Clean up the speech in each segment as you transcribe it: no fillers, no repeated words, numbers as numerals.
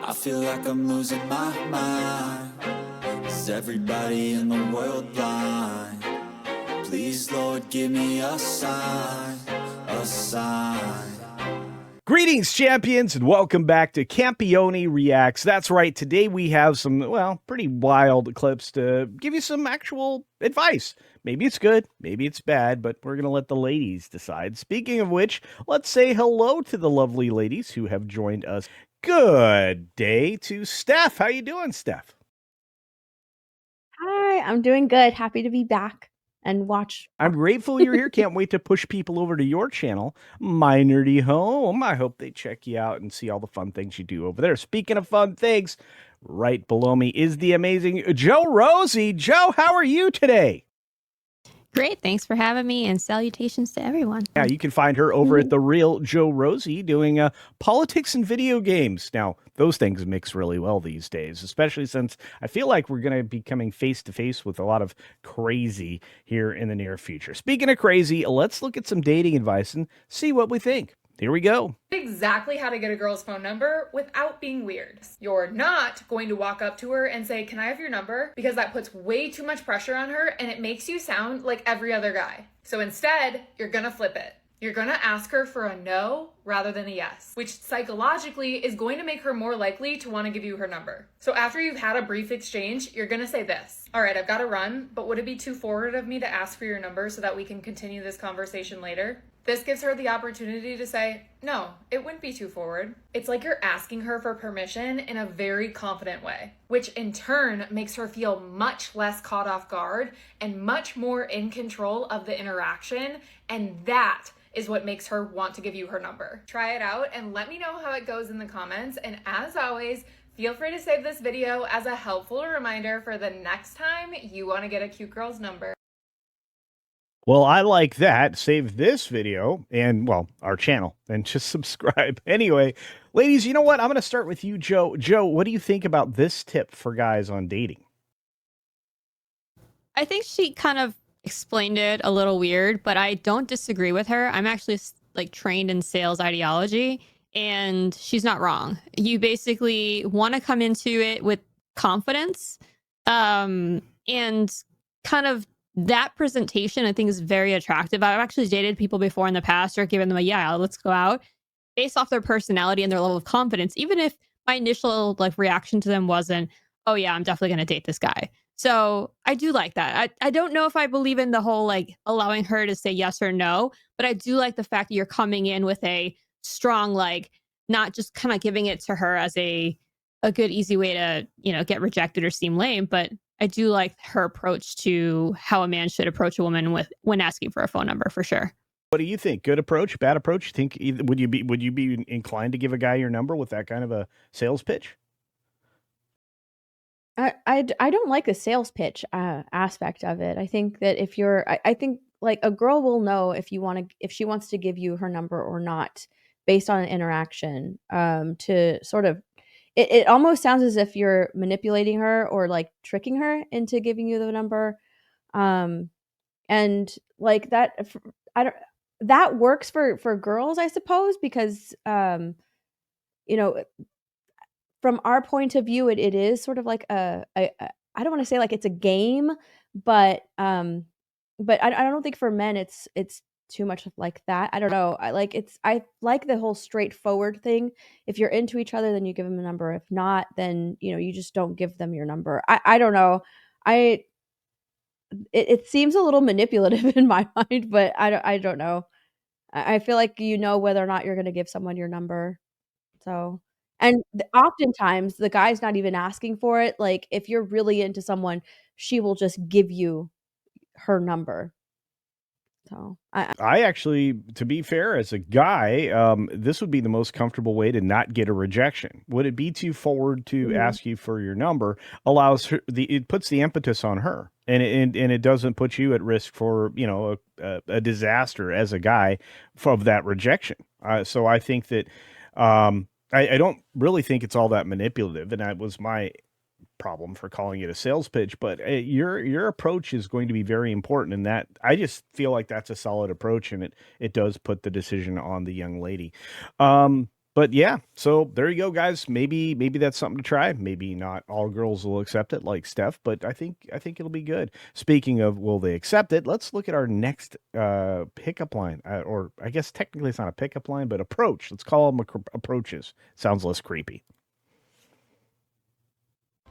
I feel like I'm losing my mind. Is everybody in the world blind? Please, Lord, give me a sign, a sign. Greetings, champions, and welcome back to Campione Reacts. That's right, today we have some, well, pretty wild clips to give you some actual advice. Maybe it's good, maybe it's bad, but we're going to let the ladies decide. Speaking of which, let's say hello to the lovely ladies who have joined us. Good day to Steph. How you doing, Steph? Hi, I'm doing good. Happy to be back and watch. I'm grateful you're here. Can't wait to push people over to your channel, My Nerdy Home. I hope they check you out and see all the fun things you do over there. Speaking of fun things, right below me is the amazing Rosie. Joe, how are you today? Great. Thanks for having me, and salutations to everyone. Yeah, you can find her over at The Real Rosie doing politics and video games. Now, those things mix really well these days, especially since I feel like we're going to be coming face-to-face with a lot of crazy here in the near future. Speaking of crazy, let's look at some dating advice and see what we think. Here we go. Exactly how to get a girl's phone number without being weird. You're not going to walk up to her and say, "Can I have your number?" Because that puts way too much pressure on her and it makes you sound like every other guy. So instead, you're gonna flip it. You're gonna ask her for a no rather than a yes, which psychologically is going to make her more likely to want to give you her number. So after you've had a brief exchange, you're gonna say this: "All right, I've got to run, but would it be too forward of me to ask for your number so that we can continue this conversation later?" This gives her the opportunity to say, "No, it wouldn't be too forward." It's like you're asking her for permission in a very confident way, which in turn makes her feel much less caught off guard and much more in control of the interaction. And that is what makes her want to give you her number. Try it out and let me know how it goes in the comments. And as always, feel free to save this video as a helpful reminder for the next time you want to get a cute girl's number. Well, I like that. Save this video and, well, our channel, and just subscribe. Anyway, ladies, you know what? I'm going to start with you, Joe. Joe, what do you think about this tip for guys on dating? I think she kind of explained it a little weird, but I don't disagree with her. I'm actually like trained in sales ideology, and she's not wrong. You basically want to come into it with confidence, and kind of that presentation I think is very attractive. I've actually dated people before in the past or given them a yeah, let's go out based off their personality and their level of confidence, even if my initial like reaction to them wasn't, "Oh yeah, I'm definitely going to date this guy." So I do like that. I don't know if I believe in the whole like allowing her to say yes or no, but I do like the fact that you're coming in with a strong, like, not just kind of giving it to her as a good easy way to, get rejected or seem lame, but I do like her approach to how a man should approach a woman when asking for a phone number, for sure. What do you think? Good approach, bad approach? You think would you be inclined to give a guy your number with that kind of a sales pitch? I don't like the sales pitch aspect of it. I think that if I think like a girl will know if she wants to give you her number or not based on an interaction. To sort of, it almost sounds as if you're manipulating her or like tricking her into giving you the number. And like that, I don't. That works for girls, I suppose, because you know, from our point of view, it is sort of like I don't want to say like it's a game, but I don't think for men it's too much like that. I don't know. I like the whole straightforward thing. If you're into each other, then you give them a number. If not, then you just don't give them your number. I don't know. It seems a little manipulative in my mind, but I don't know. I feel like whether or not you're gonna give someone your number. So, and oftentimes the guy's not even asking for it. Like if you're really into someone, she will just give you her number. So I actually, to be fair, as a guy, this would be the most comfortable way to not get a rejection. Would it be too forward to ask you for your number? Allows her it puts the impetus on her, and it doesn't put you at risk for a disaster as a guy of that rejection. So I think that I don't really think it's all that manipulative, and that was my problem for calling it a sales pitch, but your approach is going to be very important in that. I just feel like that's a solid approach, and it does put the decision on the young lady. But yeah, so there you go, guys. Maybe that's something to try. Maybe not all girls will accept it like Steph, but I think it'll be good. Speaking of will they accept it, let's look at our next pickup line, or I guess technically it's not a pickup line, but approach. Let's call them approaches. Sounds less creepy.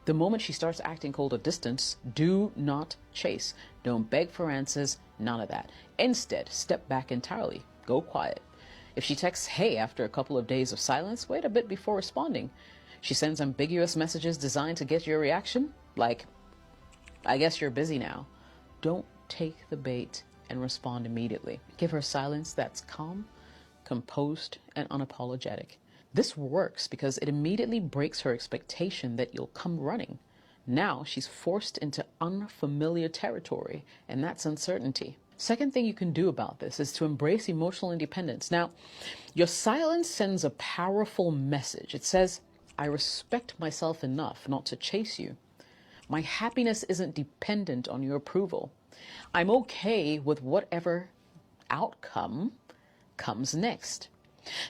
The moment she starts acting cold or distant, do not chase. Don't beg for answers, none of that. Instead, step back entirely. Go quiet. If she texts hey after a couple of days of silence, wait a bit before responding. She sends ambiguous messages designed to get your reaction, like, I guess you're busy now. Don't take the bait and respond immediately. Give her silence that's calm, composed, and unapologetic. This works because it immediately breaks her expectation that you'll come running. Now she's forced into unfamiliar territory, and that's uncertainty. Second thing you can do about this is to embrace emotional independence. Now, your silence sends a powerful message. It says, I respect myself enough not to chase you. My happiness isn't dependent on your approval. I'm okay with whatever outcome comes next.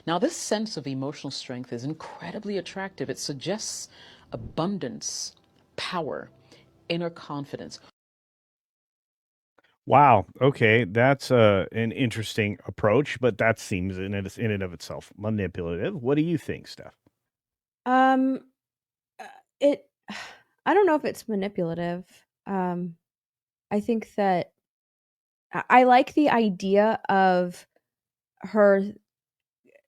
Now, this sense of emotional strength is incredibly attractive. It suggests abundance, power, inner confidence. Wow. Okay, that's an interesting approach, but that seems in and of itself manipulative. What do you think, Steph? Um, it. I don't know if it's manipulative. I think that I like the idea of her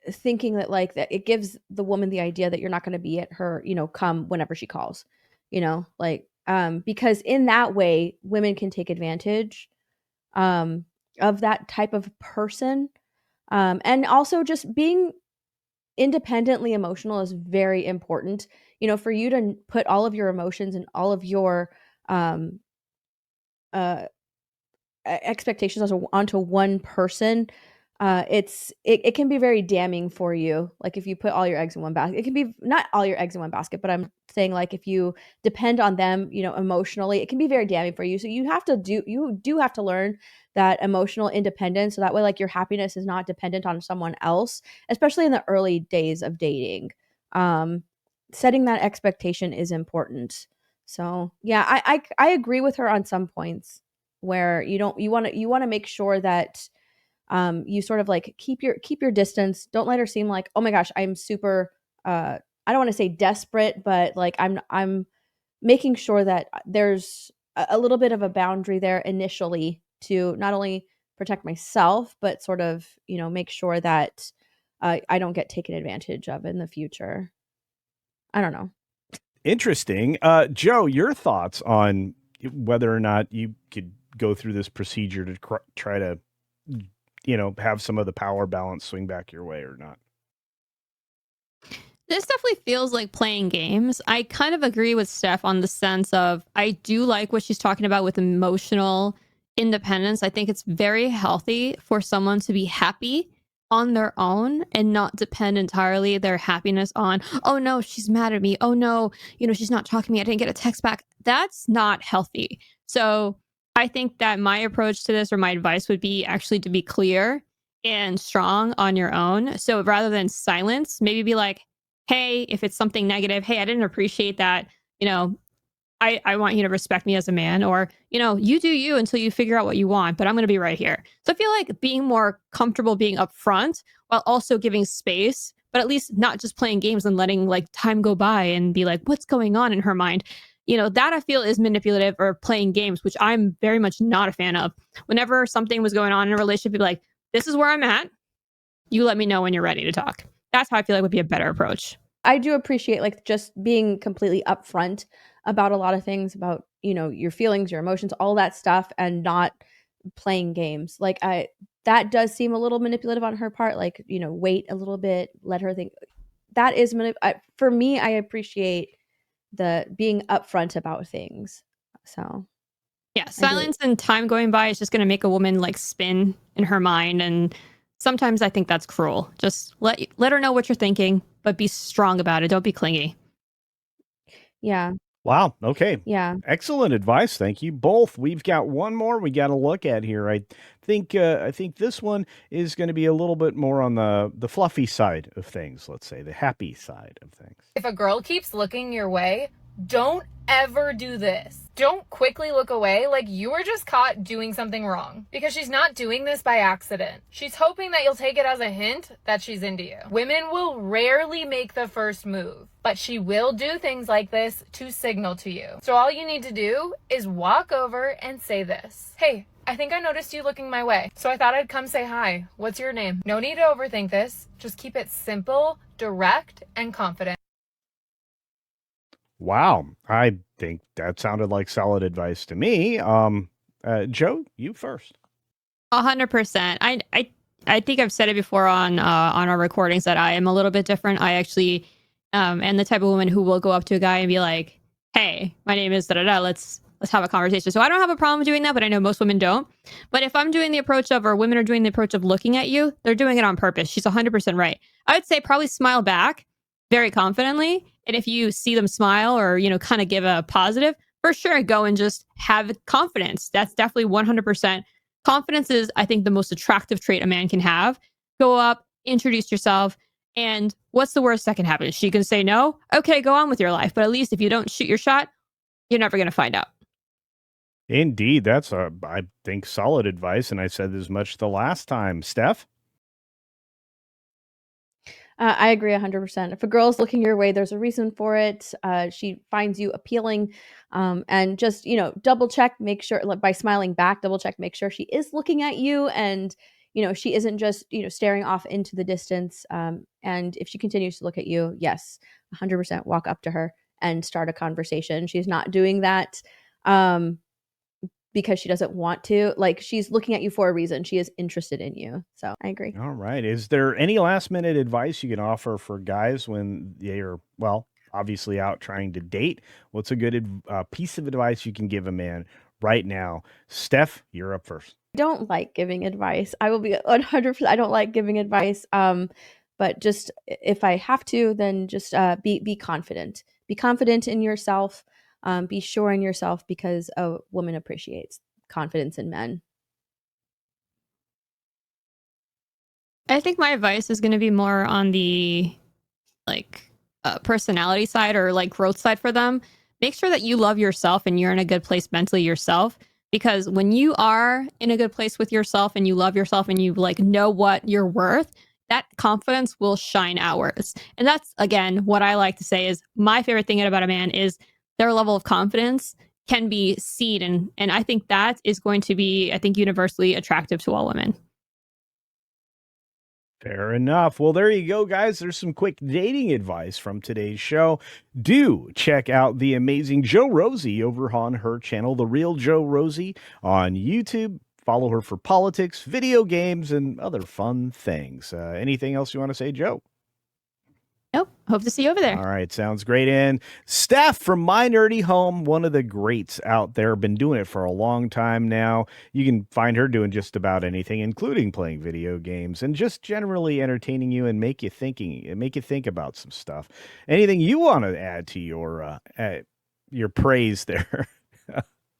thinking that like that it gives the woman the idea that you're not going to be at her, come whenever she calls, like because in that way women can take advantage of that type of person. And also just being independently emotional is very important. For you to put all of your emotions and all of your um uh expectations onto one person, it can be very damning for you. Like if you put all your eggs in one basket, it can be not all your eggs in one basket, but I'm saying like if you depend on them, emotionally, it can be very damning for you. So you do have to learn that emotional independence, so that way like your happiness is not dependent on someone else, especially in the early days of dating. Um, Setting that expectation is important. So yeah, I agree with her on some points where you want to make sure that you sort of like keep your distance. Don't let her seem like, oh my gosh, I'm super I don't want to say desperate, but like I'm making sure that there's a little bit of a boundary there initially to not only protect myself but sort of make sure that I don't get taken advantage of in the future. I don't know. Interesting. Joe, your thoughts on whether or not you could go through this procedure to try to, have some of the power balance swing back your way or not? This definitely feels like playing games. I kind of agree with Steph on the sense of I do like what she's talking about with emotional independence. I think it's very healthy for someone to be happy on their own and not depend entirely their happiness on, oh no, she's mad at me. Oh no, she's not talking to me. I didn't get a text back. That's not healthy. So I think that my approach to this or my advice would be actually to be clear and strong on your own. So rather than silence, maybe be like, hey, if it's something negative, hey, I didn't appreciate that. I want you to respect me as a man, or, you do you until you figure out what you want, but I'm going to be right here. So I feel like being more comfortable being upfront while also giving space, but at least not just playing games and letting like time go by and be like, what's going on in her mind? That I feel is manipulative or playing games, which I'm very much not a fan of. Whenever something was going on in a relationship, be like, this is where I'm at. You let me know when you're ready to talk. That's how I feel like would be a better approach. I do appreciate like just being completely upfront about a lot of things, about your feelings, your emotions, all that stuff, and not playing games. Like that does seem a little manipulative on her part. Like wait a little bit, let her think. That is for me. I appreciate the being upfront about things. So yeah, silence and time going by is just going to make a woman like spin in her mind, and sometimes I think that's cruel. Just let her know what you're thinking, but be strong about it. Don't be clingy. Yeah. Wow. Okay. Yeah. Excellent advice. Thank you both. We've got one more we got to look at here. I think this one is going to be a little bit more on the fluffy side of things. Let's say the happy side of things. If a girl keeps looking your way, don't ever do this. Don't quickly look away like you were just caught doing something wrong. Because she's not doing this by accident. She's hoping that you'll take it as a hint that she's into you. Women will rarely make the first move, but she will do things like this to signal to you. So all you need to do is walk over and say this. Hey, I think I noticed you looking my way, so I thought I'd come say hi. What's your name? No need to overthink this. Just keep it simple, direct, and confident. Wow. I think that sounded like solid advice to me. Joe, you first. 100%. I think I've said it before on our recordings that I am a little bit different. I actually am the type of woman who will go up to a guy and be like, "Hey, my name is da da da. Let's have a conversation." So I don't have a problem doing that, but I know most women don't. But if I'm doing the approach of, or women are doing the approach of looking at you, they're doing it on purpose. She's 100% right. I would say probably smile back very confidently. And if you see them smile or, kind of give a positive, for sure, go and just have confidence. That's definitely 100%. Confidence is, I think, the most attractive trait a man can have. Go up, introduce yourself, and what's the worst that can happen? She can say no. Okay, go on with your life. But at least if you don't shoot your shot, you're never going to find out. Indeed. That's, I think, solid advice. And I said as much the last time. Steph? I agree 100%. If a girl's looking your way, there's a reason for it. She finds you appealing, and just, double check, make sure, like, by smiling back, double check, make sure she is looking at you, and, she isn't just, staring off into the distance. And if she continues to look at you, yes, 100% walk up to her and start a conversation. She's not doing that because she doesn't want to. Like, she's looking at you for a reason. She is interested in you. So I agree. All right. Is there any last minute advice you can offer for guys when they are, well, obviously out trying to date? What's a good piece of advice you can give a man right now? Steph, you're up first. I don't like giving advice. I will be 100%. I don't like giving advice. But just if I have to, then just be confident. Be confident in yourself. Be sure in yourself, because a woman appreciates confidence in men. I think my advice is going to be more on the personality side or growth side for them. Make sure that you love yourself and you're in a good place mentally yourself, because when you are in a good place with yourself and you love yourself and you know what you're worth, that confidence will shine outwards. And that's, again, what I like to say is my favorite thing about a man is their level of confidence can be seen. And I think that is going to be, universally attractive to all women. Fair enough. Well, there you go, guys. There's some quick dating advice from today's show. Do check out the amazing Joe Rosie over on her channel, The Real Joe Rosie, on YouTube. Follow her for politics, video games, and other fun things. Anything else you want to say, Joe? Nope. Hope to see you over there. All right. Sounds great. And Steph from My Nerdy Home, one of the greats out there, been doing it for a long time now. You can find her doing just about anything, including playing video games and just generally entertaining you and make you think about some stuff. Anything you want to add to your praise there,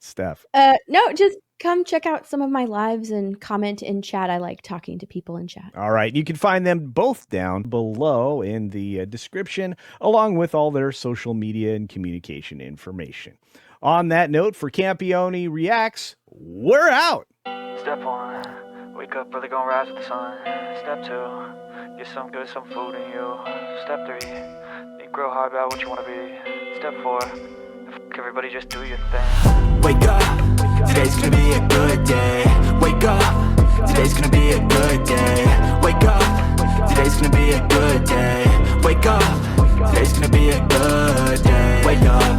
Steph? No, just come check out some of my lives and comment in chat. I like talking to people in chat. All right. You can find them both down below in the description, along with all their social media and communication information. On that note, for Campione Reacts, we're out. Step 1, wake up early, gonna rise with the sun. Step 2, get some food in you. Step 3, think real hard about what you want to be. Step 4, everybody just do your thing. Wake up, today's gonna be a good day. Wake up, today's gonna be a good day. Wake up, today's gonna be a good day. Wake up, today's gonna be a good day. Wake up.